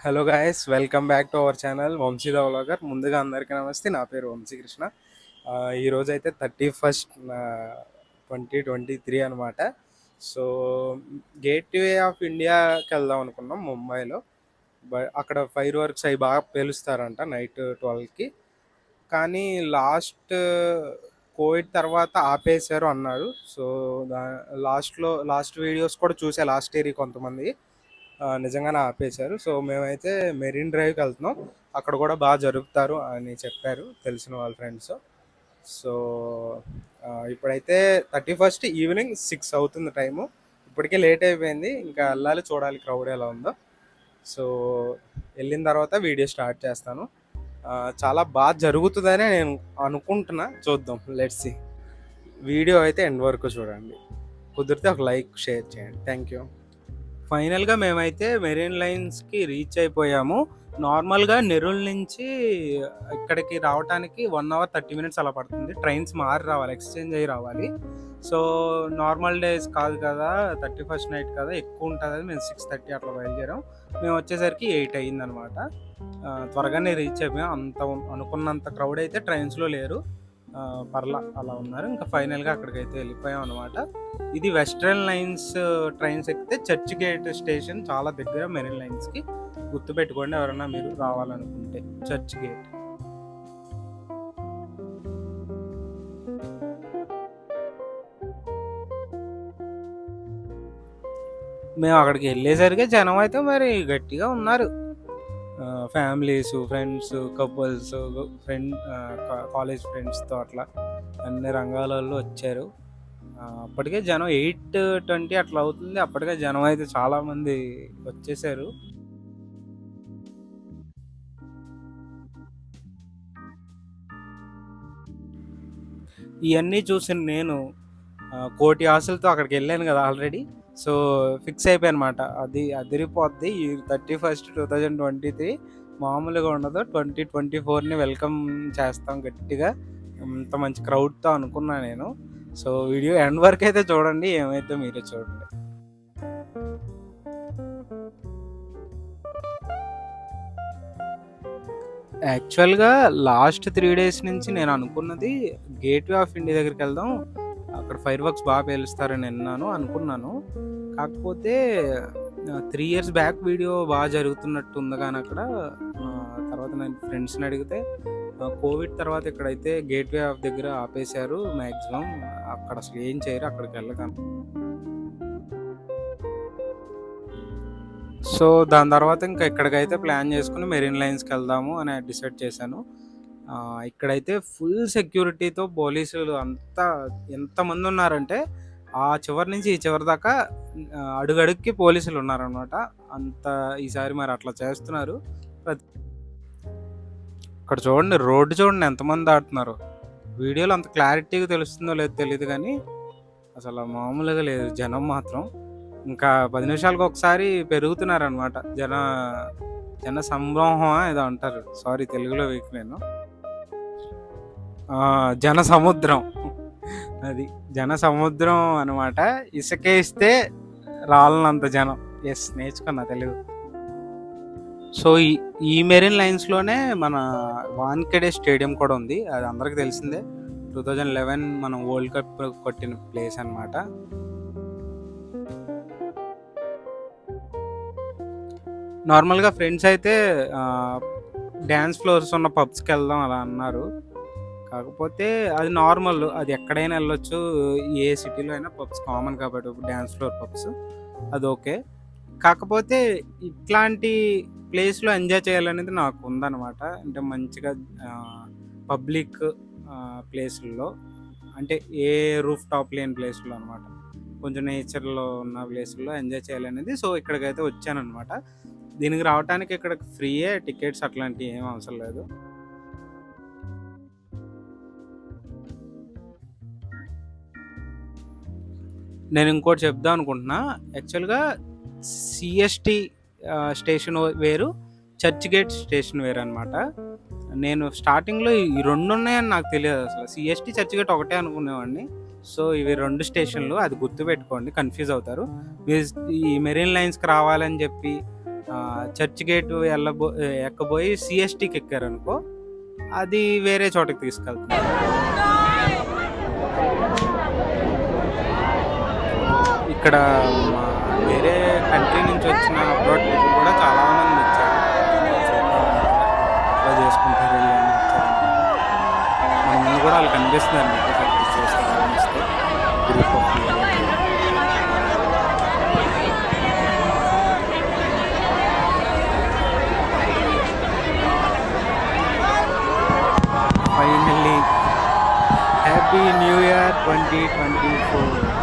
Hello guys, welcome back to our channel Vamshi the vlogger. ముందుగా అందరికీ నమస్తే. నా పేరు వంశీకృష్ణ. ఈరోజు అయితే 31st 2023 అనమాట. సో గేట్వే ఆఫ్ ఇండియాకి వెళ్దాం అనుకున్నాం ముంబైలో. అక్కడ ఫైర్ వర్క్స్ అవి బాగా పేలుస్తారంట నైట్ 12కి. కానీ కోవిడ్ తర్వాత ఆపేశారు అన్నారు. సో లాస్ట్ వీడియోస్ కూడా చూసా లాస్ట్ ఇయర్ కొంతమంది నిజంగానే ఆపేశారు. సో మేమైతే మెరీన్ డ్రైవ్కి వెళ్తున్నాం. అక్కడ కూడా బాగా జరుపుతారు అని చెప్పారు తెలిసిన వాళ్ళ ఫ్రెండ్స్. సో ఇప్పుడైతే 31st ఈవినింగ్ 6 అవుతుంది టైము. ఇప్పటికే లేట్ అయిపోయింది. ఇంకా వెళ్ళాలి, చూడాలి క్రౌడ్ ఎలా ఉందో. సో వెళ్ళిన తర్వాత వీడియో స్టార్ట్ చేస్తాను. చాలా బాగా జరుగుతుందని నేను అనుకుంటున్నా. చూద్దాం, లెట్స్ సీ. వీడియో అయితే ఎండ్ వరకు చూడండి. కుదిరితే ఒక లైక్, షేర్ చేయండి. Thank you. ఫైనల్గా మేమైతే మెరీన్ లైన్స్కి రీచ్ అయిపోయాము. నార్మల్గా నెరూల్ నుంచి ఇక్కడికి రావడానికి 1 hour 30 minutes అలా పడుతుంది. ట్రైన్స్ మారి రావాలి, ఎక్స్చేంజ్ అయ్యి రావాలి. సో నార్మల్ డేస్ కాదు కదా, 31st నైట్ కదా, ఎక్కువ ఉంటుంది. మేము 6:30 అట్లా బయలుదేరాం. మేము వచ్చేసరికి 8 అయ్యిందనమాట. త్వరగానే రీచ్ అయిపోయాం. అనుకున్నంత క్రౌడ్ అయితే ట్రైన్స్లో లేరు. పర్లా అలా ఉన్నారు. ఇంకా ఫైనల్గా అక్కడికైతే వెళ్ళిపోయాం అనమాట. ఇది వెస్ట్రన్ లైన్స్ ట్రైన్స్ ఎక్కితే చర్చ్ గేట్ స్టేషన్ చాలా దగ్గర మెరీన్ లైన్స్కి. గుర్తుపెట్టుకోండి ఎవరైనా మీరు రావాలనుకుంటే. Church gate. మేము అక్కడికి వెళ్ళేసరికి జనం అయితే మరి గట్టిగా ఉన్నారు. ఫ్యామిలీస్, ఫ్రెండ్స్, కపుల్స్, కాలేజ్ ఫ్రెండ్స్తో అట్లా అన్ని రంగాలలో వచ్చారు. అప్పటికే జనం 8:20 అట్లా అవుతుంది. అప్పటికే జనం అయితే చాలామంది వచ్చేసారు. ఇవన్నీ చూసిన నేను కోటి ఆశలతో అక్కడికి వెళ్ళాను కదా ఆల్రెడీ. సో ఫిక్స్ అయిపోయాను అనమాట. అది అదిరిపోద్ది. ఈ 31st 2023 మామూలుగా ఉండదు. 2024ని వెల్కమ్ చేస్తాం గట్టిగా. ఇంత మంచి క్రౌడ్తో అనుకున్నా నేను. సో వీడియో ఎండ్ వరకు అయితే చూడండి, ఏమైతే మీరే చూడండి. యాక్చువల్గా లాస్ట్ 3 days నుంచి నేను అనుకున్నది గేట్వే ఆఫ్ ఇండియా దగ్గరికి వెళ్దాం, అక్కడ ఫైర్ వర్క్స్ బాగా పేలుస్తారని అనుకున్నాను. కాకపోతే 3 years బ్యాక్ వీడియో బాగా జరుగుతున్నట్టు ఉంది. కానీ అక్కడ తర్వాత నేను ఫ్రెండ్స్ని అడిగితే కోవిడ్ తర్వాత ఇక్కడైతే గేట్వే ఆఫ్ దగ్గర ఆపేశారు మ్యాక్సిమం. అక్కడ అసలు ఏం చేయరు అక్కడికి వెళ్ళగాను. సో దాని తర్వాత ఇంకా ఇక్కడికైతే ప్లాన్ చేసుకుని మెరీన్ లైన్స్కి వెళ్దాము అని డిసైడ్ చేశాను. ఇక్కడైతే ఫుల్ సెక్యూరిటీతో పోలీసులు అంతా ఎంతమంది ఉన్నారంటే ఆ చివరి నుంచి ఈ చివరి దాకా అడుగడుక్కి పోలీసులు ఉన్నారనమాట. అంత ఈసారి మరి అట్లా చేస్తున్నారు. ఇక్కడ చూడండి, రోడ్డు చూడండి ఎంతమంది దాటుతున్నారు. వీడియోలో అంత క్లారిటీగా తెలుస్తుందో లేదో తెలియదు, కానీ అసలు మామూలుగా లేదు జనం మాత్రం. ఇంకా 10 నిమిషాలకు ఒకసారి పెరుగుతున్నారనమాట జన సంబ్రహం ఏదో అంటారు. సారీ, తెలుగులో వీక్ నేను. జన సముద్రం, అది జన సముద్రం అనమాట. ఇసుకేస్తే రాళ్ళనంత జనం. ఎస్, నేర్చుకున్నా తెలుగు. సో ఈ మెరీన్ లైన్స్లోనే మన వాన్ఖేడే స్టేడియం కూడా ఉంది. అది అందరికి తెలిసిందే. 2011 మనం వరల్డ్ కప్ కొట్టిన ప్లేస్ అనమాట. నార్మల్గా ఫ్రెండ్స్ అయితే డ్యాన్స్ ఫ్లోర్స్ ఉన్న పబ్స్కి వెళ్దాం అలా అన్నారు. కాకపోతే అది నార్మల్, అది ఎక్కడైనా వెళ్ళొచ్చు. ఏ సిటీలో అయినా పబ్స్ కామన్ కాబట్టి డ్యాన్స్ ఫ్లోర్ పబ్స్ అది ఓకే. కాకపోతే ఇట్లాంటి ప్లేస్లో ఎంజాయ్ చేయాలనేది నాకు ఉందన్నమాట. అంటే మంచిగా పబ్లిక్ ప్లేసుల్లో, అంటే ఏ రూఫ్ టాప్ లేని ప్లేస్లో అనమాట, కొంచెం నేచర్లో ఉన్న ప్లేసుల్లో ఎంజాయ్ చేయాలనేది. సో ఇక్కడికైతే వచ్చానమాట. దీనికి రావడానికి ఇక్కడ ఫ్రీయే, టికెట్స్ అట్లాంటివి ఏం అవసరం లేదు. నేను ఇంకోటి చెప్దాం అనుకుంటున్నా. యాక్చువల్గా సిఎస్టీ స్టేషన్ వేరు, చర్చ్ గేట్ స్టేషన్ వేరు అనమాట. నేను స్టార్టింగ్లో ఈ 2 ఉన్నాయని నాకు తెలియదు అసలు. సిఎస్టీ, చర్చ్ గేట్ ఒకటే అనుకునేవాడిని. సో ఇవి 2 స్టేషన్లు, అది గుర్తుపెట్టుకోండి, కన్ఫ్యూజ్ అవుతారు. మీరు ఈ మెరీన్ లైన్స్కి రావాలని చెప్పి చర్చ్ గేట్ ఎక్కబోయి సిఎస్టీకి ఎక్కారనుకో, అది వేరే చోటకి తీసుకెళ్తుంది. ఇక్కడ మా వేరే కంట్రీ నుంచి వచ్చిన అబ్రాడ్ పీపుల్ కూడా చాలా మంది వచ్చారు. అలా చేసుకుంటారు వీళ్ళు అని వచ్చారనమాట. మన ముందు కూడా వాళ్ళు కనిపిస్తున్నారు మీకు ఒకసారి చూస్తే గమనిస్తే group of finally happy new year 2024.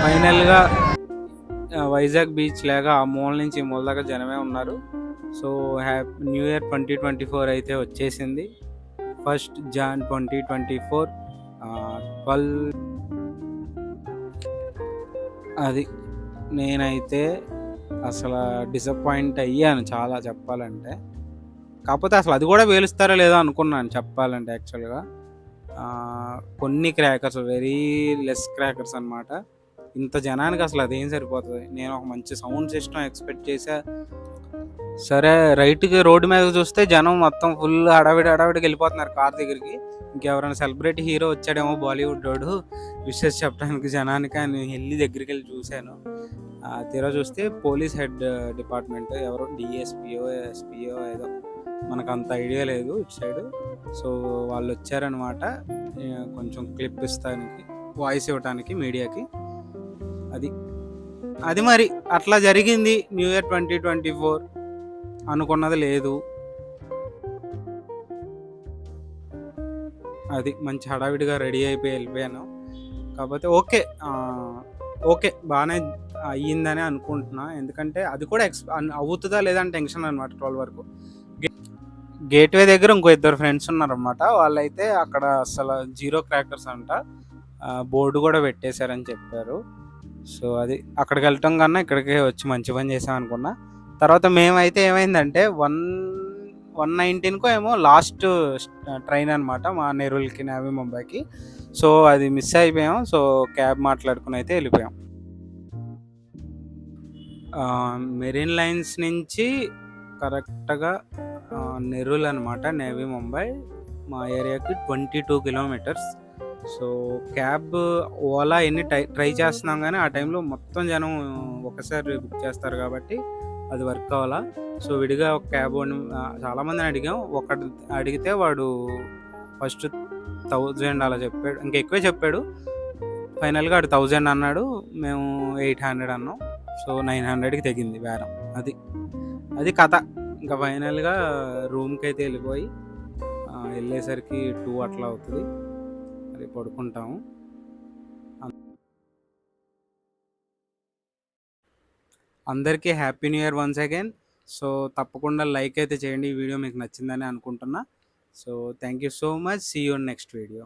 ఫైనల్గా వైజాగ్ బీచ్ లాగా ఆ మూల నుంచి ఈ మూల దాకా జనమే ఉన్నారు. సో హ్యాపీ న్యూ ఇయర్ 2024 అయితే వచ్చేసింది. 1st Jan 2024 12. అది నేనైతే అసలు డిసప్పాయింట్ అయ్యాను చాలా చెప్పాలంటే. కాకపోతే అసలు అది కూడా వేలుస్తారో లేదో అనుకున్నాను చెప్పాలంటే. యాక్చువల్గా కొన్ని క్రాకర్స్ వెరీ లెస్ క్రాకర్స్ అనమాట. ఇంత జనానికి అసలు అదేం సరిపోతుంది. నేను ఒక మంచి సౌండ్ సిస్టమ్ ఎక్స్పెక్ట్ చేసా. సరే రైట్కి రోడ్డు మీద చూస్తే జనం మొత్తం ఫుల్ హడావిడికి వెళ్ళిపోతున్నారు కార్ దగ్గరికి. ఇంకెవరైనా సెలబ్రిటీ హీరో వచ్చాడేమో బాలీవుడ్ రోడ్డు విషెస్ చెప్పడానికి జనానికి అని వెళ్ళి దగ్గరికి వెళ్ళి చూశాను. తీరా చూస్తే పోలీస్ హెడ్ డిపార్ట్మెంట్ ఎవరో డిఎస్పిఓ ఎస్పిఓ ఏదో మనకు అంత ఐడియా లేదు ఇటు సైడ్. సో వాళ్ళు వచ్చారనమాట కొంచెం క్లిప్ ఇస్తానికి, వాయిస్ ఇవ్వడానికి మీడియాకి. అది మరి అట్లా జరిగింది న్యూ ఇయర్ 2024. అనుకున్నది లేదు. అది మంచి హడావిడిగా రెడీ అయిపోయి వెళ్ళిపోయాను. కాకపోతే ఓకే బాగానే అయ్యిందని అనుకుంటున్నా. ఎందుకంటే అది కూడా అవుతుందా లేదా అని టెన్షన్ అనమాట. 12 వరకు గేట్వే దగ్గర ఇంకో 2 ఫ్రెండ్స్ ఉన్నారనమాట. వాళ్ళైతే అక్కడ అసలు 0 క్రాకర్స్ అంట బోర్డు కూడా పెట్టేశారని చెప్పారు. సో అది అక్కడికి వెళ్ళటం కన్నా ఇక్కడికే వచ్చి మంచి పని చేసాం అనుకున్నా. తర్వాత మేమైతే ఏమైందంటే 119కో ఏమో లాస్ట్ ట్రైన్ అనమాట మా నెరూల్కి నవీ ముంబైకి. సో అది మిస్ అయిపోయాం. సో క్యాబ్ మాట్లాడుకుని అయితే వెళ్ళిపోయాం. మెరీన్ లైన్స్ నుంచి కరెక్ట్గా నెరూల్ అనమాట నేవీ ముంబై మా ఏరియాకి 22 కిలోమీటర్స్. సో క్యాబ్ ఓలా ఎన్ని ట్రై చేస్తున్నాం కానీ ఆ టైంలో మొత్తం జనం ఒకసారి బుక్ చేస్తారు కాబట్టి అది వర్క్ అవ్వాలా. సో విడిగా ఒక క్యాబ్ చాలామందిని అడిగాం. ఒకటి అడిగితే వాడు ఫస్ట్ 1000 అలా చెప్పాడు, ఇంకా ఎక్కువే చెప్పాడు. ఫైనల్గా వాడు 1000 అన్నాడు, మేము 800 అన్నాం. సో 900కి తెగింది బేరం. అది కథ. ఇంకా ఫైనల్గా రూమ్కి అయితే వెళ్ళిపోయి వెళ్ళేసరికి 2 అట్లా అవుతుంది, మరి పడుకుంటాము. అందరికీ happy new year once again. So తప్పకుండా లైక్ అయితే చేయండి, ఈ వీడియో మీకు నచ్చిందని అనుకుంటున్నా. So thank you so much, see you next video.